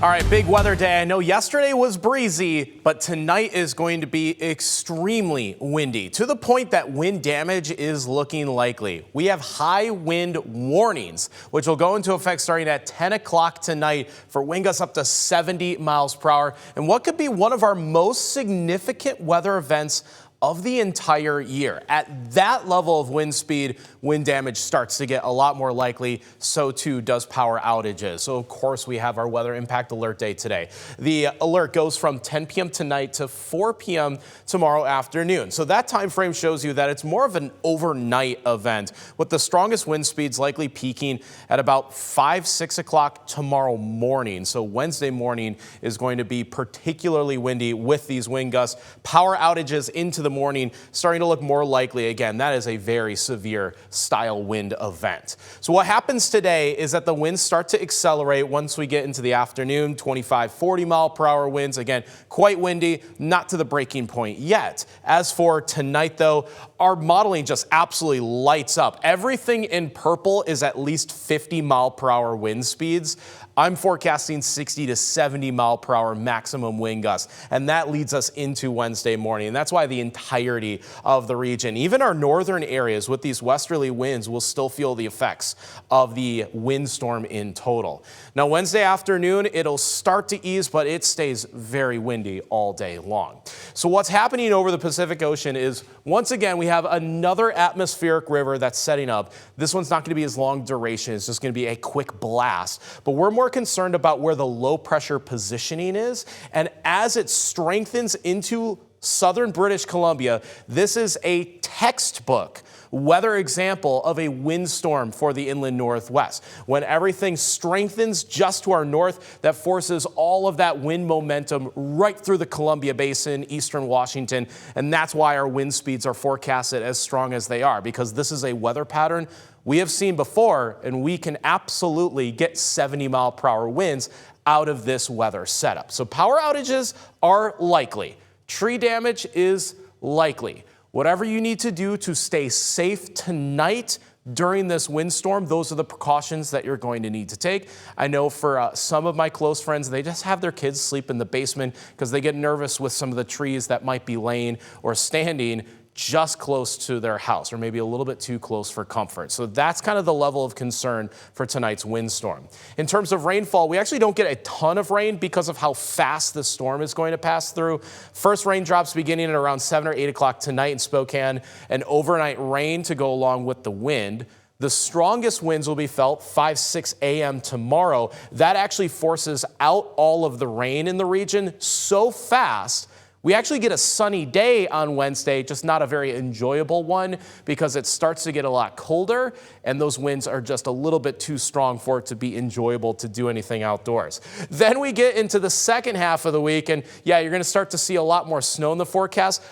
All right, big weather day. I know yesterday was breezy, but tonight is going to be extremely windy to the point that wind damage is looking likely. We have high wind warnings, which will go into effect starting at 10 o'clock tonight for wind gusts up to 70 miles per hour. And what could be one of our most significant weather events of the entire year. At that level of wind speed, wind damage starts to get a lot more likely. So too does power outages. So of course we have our weather impact alert day today. The alert goes from 10 p.m. tonight to 4 p.m. tomorrow afternoon. So that time frame shows you that it's more of an overnight event, with the strongest wind speeds likely peaking at about 6 o'clock tomorrow morning. So Wednesday morning is going to be particularly windy with these wind gusts. Power outages into the morning starting to look more likely. Again, that is a very severe style wind event. So what happens today is that the winds start to accelerate once we get into the afternoon. 25-40 mile per hour winds. Again, quite windy, not to the breaking point yet. As for tonight though, our modeling just absolutely lights up. Everything in purple is at least 50 mile per hour wind speeds. I'm forecasting 60 to 70 mile per hour maximum wind gusts, and that leads us into Wednesday morning. And that's why the entirety of the region, even our northern areas with these westerly winds, will still feel the effects of the windstorm in total. Now, Wednesday afternoon, it'll start to ease, but it stays very windy all day long. So what's happening over the Pacific Ocean is, once again, we have another atmospheric river that's setting up. This one's not going to be as long duration. It's just going to be a quick blast, but we're more concerned about where the low pressure positioning is. And as it strengthens into southern British Columbia, this is a textbook weather example of a windstorm for the inland northwest. When everything strengthens just to our north, that forces all of that wind momentum right through the Columbia Basin, eastern Washington. And that's why our wind speeds are forecasted as strong as they are, because this is a weather pattern we have seen before, and we can absolutely get 70 mile per hour winds out of this weather setup. So power outages are likely. Tree damage is likely. Whatever you need to do to stay safe tonight during this windstorm, those are the precautions that you're going to need to take. I know for some of my close friends, they just have their kids sleep in the basement because they get nervous with some of the trees that might be laying or standing just close to their house, or maybe a little bit too close for comfort. So that's kind of the level of concern for tonight's windstorm. In terms of rainfall, we actually don't get a ton of rain because of how fast the storm is going to pass through. First raindrops beginning at around 7 or 8 o'clock tonight in Spokane, and overnight rain to go along with the wind. The strongest winds will be felt 6 a.m. tomorrow. That actually forces out all of the rain in the region so fast. We actually get a sunny day on Wednesday, just not a very enjoyable one, because it starts to get a lot colder and those winds are just a little bit too strong for it to be enjoyable to do anything outdoors. Then we get into the second half of the week, and yeah, you're going to start to see a lot more snow in the forecast.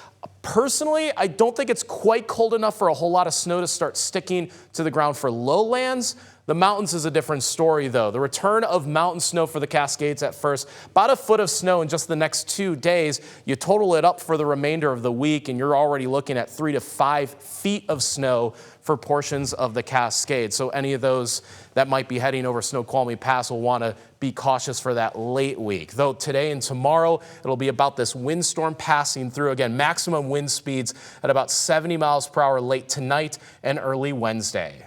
Personally, I don't think it's quite cold enough for a whole lot of snow to start sticking to the ground for lowlands. The mountains is a different story, though. The return of mountain snow for the Cascades at first, about a foot of snow in just the next 2 days. You total it up for the remainder of the week, and you're already looking at 3 to 5 feet of snow for portions of the Cascades. So any of those that might be heading over Snoqualmie Pass will want to be cautious for that late week. Though today and tomorrow, it'll be about this windstorm passing through. Again, maximum wind speeds at about 70 miles per hour late tonight and early Wednesday.